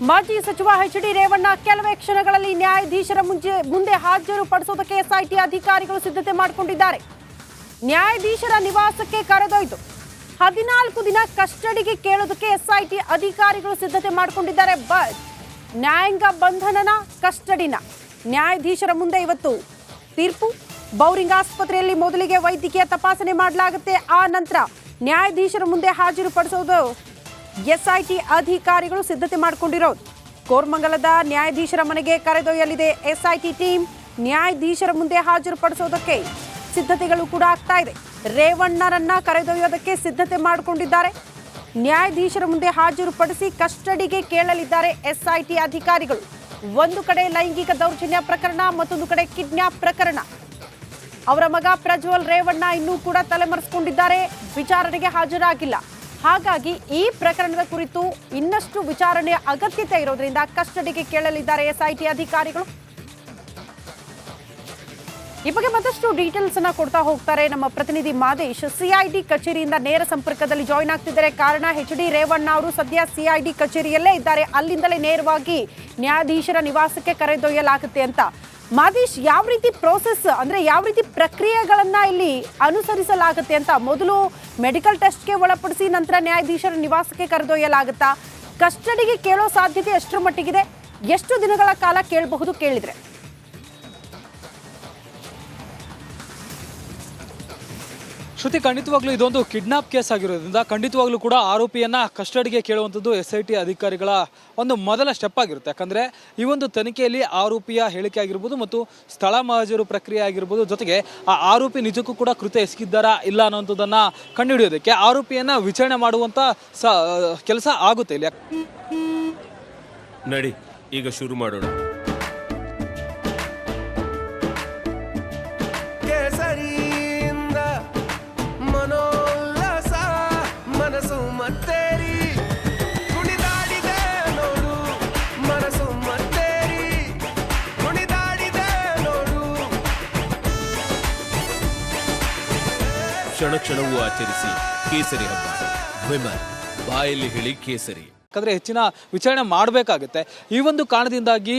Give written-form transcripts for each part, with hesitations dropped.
ಮಾಜಿ ಸಚಿವ ಎಚ್.ಡಿ. ರೇವಣ್ಣ ಕೆಲವೇ ಕ್ಷಣಗಳಲ್ಲಿ ನ್ಯಾಯಾಧೀಶರ ಮುಂದೆ ಹಾಜರುಪಡಿಸುವುದಕ್ಕೆ ಎಸ್ಐಟಿ ಅಧಿಕಾರಿಗಳು ಸಿದ್ಧತೆ ಮಾಡಿಕೊಂಡಿದ್ದಾರೆ. ನ್ಯಾಯಾಧೀಶರ ನಿವಾಸಕ್ಕೆ ಕರೆದೊಯ್ದು 14 ದಿನ ಕಸ್ಟಡಿಗೆ ಕೇಳೋದಕ್ಕೆ ಎಸ್ಐಟಿ ಅಧಿಕಾರಿಗಳು ಸಿದ್ಧತೆ ಮಾಡಿಕೊಂಡಿದ್ದಾರೆ. ಬಟ್ ನ್ಯಾಯಾಂಗ ಬಂಧನನ ಕಸ್ಟಡಿನ ನ್ಯಾಯಾಧೀಶರ ಮುಂದೆ ಇವತ್ತು ತೀರ್ಪು. ಬೌರಿಂಗ್ ಆಸ್ಪತ್ರೆಯಲ್ಲಿ ಮೊದಲಿಗೆ ವೈದ್ಯಕೀಯ ತಪಾಸಣೆ ಮಾಡಲಾಗುತ್ತೆ. ಆ ನಂತರ ನ್ಯಾಯಾಧೀಶರ ಮುಂದೆ ಹಾಜರುಪಡಿಸೋದು ಎಸ್ಐಟಿ ಅಧಿಕಾರಿಗಳು ಸಿದ್ಧತೆ ಮಾಡಿಕೊಂಡಿರೋದು. ಕೋರಮಂಗಲದ ನ್ಯಾಯಾಧೀಶರ ಮನೆಗೆ ಕರೆದೊಯ್ಯಲಿದೆ ಎಸ್ಐಟಿ ಟೀಮ್. ನ್ಯಾಯಾಧೀಶರ ಮುಂದೆ ಹಾಜರುಪಡಿಸೋದಕ್ಕೆ ಸಿದ್ಧತೆಗಳು ಕೂಡ ಆಗ್ತಾ ಇದೆ. ರೇವಣ್ಣರನ್ನ ಕರೆದೊಯ್ಯೋದಕ್ಕೆ ಸಿದ್ಧತೆ ಮಾಡಿಕೊಂಡಿದ್ದಾರೆ. ನ್ಯಾಯಾಧೀಶರ ಮುಂದೆ ಹಾಜರುಪಡಿಸಿ ಕಸ್ಟಡಿಗೆ ಕೇಳಲಿದ್ದಾರೆ ಎಸ್ಐಟಿ ಅಧಿಕಾರಿಗಳು. ಒಂದು ಕಡೆ ಲೈಂಗಿಕ ದೌರ್ಜನ್ಯ ಪ್ರಕರಣ, ಮತ್ತೊಂದು ಕಡೆ ಕಿಡ್ನಾಪ್ ಪ್ರಕರಣ. ಅವರ ಮಗ ಪ್ರಜ್ವಲ್ ರೇವಣ್ಣ ಇನ್ನೂ ಕೂಡ ತಲೆಮರೆಸಿಕೊಂಡಿದ್ದಾರೆ, ವಿಚಾರಣೆಗೆ ಹಾಜರಾಗಿಲ್ಲ. ಹಾಗಾಗಿ ಈ ಪ್ರಕರಣದ ಕುರಿತು ಇನ್ನಷ್ಟು ವಿಚಾರಣೆಯ ಅಗತ್ಯತೆ ಇರೋದ್ರಿಂದ ಕಸ್ಟಡಿಗೆ ಕೇಳಲಿದ್ದಾರೆ ಎಸ್ಐಟಿ ಅಧಿಕಾರಿಗಳು. ಈ ಬಗ್ಗೆ ಮತ್ತಷ್ಟು ಡೀಟೇಲ್ಸ್ ಅನ್ನ ಕೊಡ್ತಾ ಹೋಗ್ತಾರೆ ನಮ್ಮ ಪ್ರತಿನಿಧಿ ಮಾದೇಶ್. ಸಿಐಡಿ ಕಚೇರಿಯಿಂದ ನೇರ ಸಂಪರ್ಕದಲ್ಲಿ ಜಾಯಿನ್ ಆಗ್ತಿದ್ದಾರೆ. ಕಾರಣ ಎಚ್.ಡಿ. ರೇವಣ್ಣ ಅವರು ಸದ್ಯ ಸಿಐಡಿ ಕಚೇರಿಯಲ್ಲೇ ಇದ್ದಾರೆ. ಅಲ್ಲಿಂದಲೇ ನೇರವಾಗಿ ನ್ಯಾಯಾಧೀಶರ ನಿವಾಸಕ್ಕೆ ಕರೆದೊಯ್ಯಲಾಗುತ್ತೆ ಅಂತ. ಮಾದೇಶ್, ಯಾವ ರೀತಿ ಪ್ರೋಸೆಸ್ ಅಂದ್ರೆ ಯಾವ ರೀತಿ ಪ್ರಕ್ರಿಯೆಗಳನ್ನ ಇಲ್ಲಿ ಅನುಸರಿಸಲಾಗುತ್ತೆ ಅಂತ? ಮೊದಲು ಮೆಡಿಕಲ್ ಟೆಸ್ಟ್ಗೆ ಒಳಪಡಿಸಿ ನಂತರ ನ್ಯಾಯಾಧೀಶರ ನಿವಾಸಕ್ಕೆ ಕರೆದೊಯ್ಯಲಾಗುತ್ತಾ? ಕಸ್ಟಡಿಗೆ ಕೇಳೋ ಸಾಧ್ಯತೆ ಎಷ್ಟರ ಮಟ್ಟಿಗಿದೆ? ಎಷ್ಟು ದಿನಗಳ ಕಾಲ ಕೇಳಬಹುದು ಕೇಳಿದ್ರೆ? ಶ್ರುತಿ, ಖಂಡಿತವಾಗ್ಲೂ ಇದೊಂದು ಕಿಡ್ನಾಪ್ ಕೇಸ್ ಆಗಿರೋದ್ರಿಂದ ಖಂಡಿತವಾಗ್ಲೂ ಕೂಡ ಆರೋಪಿಯನ್ನ ಕಸ್ಟಡಿಗೆ ಕೇಳುವಂಥದ್ದು ಎಸ್ಐಟಿ ಅಧಿಕಾರಿಗಳ ಒಂದು ಮೊದಲ ಸ್ಟೆಪ್ ಆಗಿರುತ್ತೆ. ಯಾಕಂದ್ರೆ ಈ ಒಂದು ತನಿಖೆಯಲ್ಲಿ ಆರೋಪಿಯ ಹೇಳಿಕೆ ಆಗಿರ್ಬೋದು ಮತ್ತು ಸ್ಥಳ ಮಹಾಜರು ಪ್ರಕ್ರಿಯೆ ಆಗಿರ್ಬೋದು, ಜೊತೆಗೆ ಆ ಆರೋಪಿ ನಿಜಕ್ಕೂ ಕೂಡ ಕೃತ್ಯ ಎಸಗಿದ್ದಾರಾ ಇಲ್ಲ ಅನ್ನೋಂಥದ್ದನ್ನ ಕಂಡುಹಿಡಿಯೋದಕ್ಕೆ ಆರೋಪಿಯನ್ನ ವಿಚಾರಣೆ ಮಾಡುವಂತ ಕೆಲಸ ಆಗುತ್ತೆ ಇಲ್ಲಿ. ನಡಿ, ಈಗ ಶುರು ಮಾಡೋಣ. ಕ್ಷಣ ಕ್ಷಣವೂ ಆಚರಿಸಿ ಕೇಸರಿ ಹಬ್ಬ. ವಿಮಲ್, ಬಾಯಲ್ಲಿ ಹೇಳಿ ಕೇಸರಿ. ಯಾಕಂದ್ರೆ ಹೆಚ್ಚಿನ ವಿಚಾರಣೆ ಮಾಡಬೇಕಾಗುತ್ತೆ. ಈ ಒಂದು ಕಾರಣದಿಂದಾಗಿ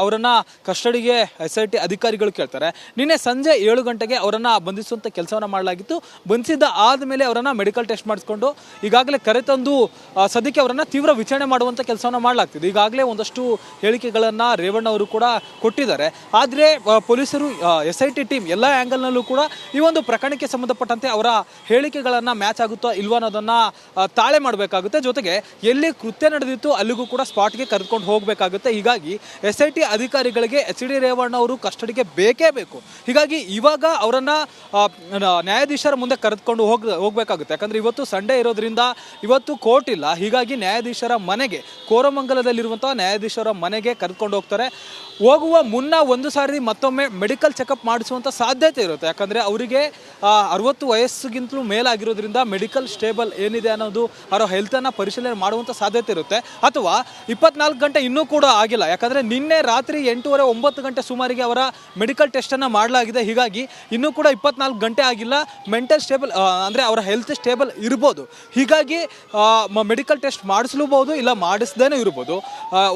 ಅವರನ್ನ ಕಸ್ಟಡಿಗೆ ಎಸ್ಐಟಿ ಅಧಿಕಾರಿಗಳು ಕೇಳ್ತಾರೆ. ನಿನ್ನೆ ಸಂಜೆ 7 ಗಂಟೆಗೆ ಅವರನ್ನ ಬಂಧಿಸುವಂತ ಕೆಲಸವನ್ನ ಮಾಡಲಾಗಿತ್ತು. ಬಂಧಿಸಿದ ಆದ್ಮೇಲೆ ಅವರನ್ನ ಮೆಡಿಕಲ್ ಟೆಸ್ಟ್ ಮಾಡಿಸ್ಕೊಂಡು ಈಗಾಗಲೇ ಕರೆತಂದು ಸದ್ಯಕ್ಕೆ ಅವರನ್ನ ತೀವ್ರ ವಿಚಾರಣೆ ಮಾಡುವಂತ ಕೆಲಸವನ್ನ ಮಾಡಲಾಗ್ತಿದೆ. ಈಗಾಗಲೇ ಒಂದಷ್ಟು ಹೇಳಿಕೆಗಳನ್ನ ರೇವಣ್ಣ ಅವರು ಕೂಡ ಕೊಟ್ಟಿದ್ದಾರೆ. ಆದ್ರೆ ಪೊಲೀಸರು, ಎಸ್ಐಟಿ ಟೀಮ್ ಎಲ್ಲ ಆಂಗಲ್ನಲ್ಲೂ ಕೂಡ ಈ ಒಂದು ಪ್ರಕರಣಕ್ಕೆ ಸಂಬಂಧಪಟ್ಟಂತೆ ಅವರ ಹೇಳಿಕೆಗಳನ್ನ ಮ್ಯಾಚ್ ಆಗುತ್ತಾ ಇಲ್ವಾ ಅನ್ನೋದನ್ನ ತಾಳೆ ಮಾಡಬೇಕಾಗುತ್ತೆ. ಜೊತೆಗೆ ಎಲ್ಲಿ ಕೃತ್ಯ ನಡೆದಿತ್ತು ಅಲ್ಲಿಗೂ ಕೂಡ ಸ್ಪಾಟ್ಗೆ ಕರೆದುಕೊಂಡು ಹೋಗಬೇಕಾಗುತ್ತೆ. ಹೀಗಾಗಿ ಎಸ್ಐಟಿ ಅಧಿಕಾರಿಗಳಿಗೆ ಎಚ್.ಡಿ. ರೇವಣ್ಣ ಅವರು ಕಸ್ಟಡಿಗೆ ಬೇಕೇ ಬೇಕು. ಹೀಗಾಗಿ ಇವಾಗ ಅವರನ್ನ ನ್ಯಾಯಾಧೀಶರ ಮುಂದೆ ಕರೆದುಕೊಂಡು ಹೋಗಬೇಕಾಗುತ್ತೆ. ಯಾಕಂದ್ರೆ ಇವತ್ತು ಸಂಡೇ ಇರೋದ್ರಿಂದ ಇವತ್ತು ಕೋರ್ಟ್ ಇಲ್ಲ. ಹೀಗಾಗಿ ನ್ಯಾಯಾಧೀಶರ ಮನೆಗೆ, ಕೋರಮಂಗಲದಲ್ಲಿರುವಂತಹ ನ್ಯಾಯಾಧೀಶರ ಮನೆಗೆ ಕರೆದುಕೊಂಡು ಹೋಗ್ತಾರೆ. ಹೋಗುವ ಮುನ್ನ ಒಂದು ಸಾರಿ ಮತ್ತೊಮ್ಮೆ ಮೆಡಿಕಲ್ ಚೆಕಪ್ ಮಾಡಿಸುವಂತ ಸಾಧ್ಯತೆ ಇರುತ್ತೆ. ಯಾಕಂದ್ರೆ ಅವರಿಗೆ 60 ವಯಸ್ಸಿಗಿಂತಲೂ ಮೇಲಾಗಿರೋದ್ರಿಂದ ಮೆಡಿಕಲ್ ಸ್ಟೇಬಲ್ ಏನಿದೆ ಅನ್ನೋದು ಅವರ ಹೆಲ್ತ್ ಅನ್ನ ಪರಿಶೀಲನೆ ಮಾಡುವಂತ ಸಾಧ್ಯತೆ ಇರುತ್ತೆ. ಅಥವಾ 24 ಗಂಟೆ ಇನ್ನೂ ಕೂಡ ಆಗಿಲ್ಲ. ಯಾಕಂದ್ರೆ ನಿನ್ನೆ ರಾತ್ರಿ 8:30 9 ಗಂಟೆ ಸುಮಾರಿಗೆ ಅವರ ಮೆಡಿಕಲ್ ಟೆಸ್ಟ್ ಅನ್ನ ಮಾಡಲಾಗಿದೆ. ಹೀಗಾಗಿ ಇನ್ನೂ ಕೂಡ 24 ಗಂಟೆ ಆಗಿಲ್ಲ. ಮೆಂಟಲ್ ಸ್ಟೇಬಲ್ ಅಂದ್ರೆ ಅವರ ಹೆಲ್ತ್ ಸ್ಟೇಬಲ್ ಇರ್ಬೋದು. ಹೀಗಾಗಿ ಮೆಡಿಕಲ್ ಟೆಸ್ಟ್ ಮಾಡಿಸಲೂಬಹುದು, ಇಲ್ಲ ಮಾಡಿಸದೇನೆ ಇರ್ಬೋದು.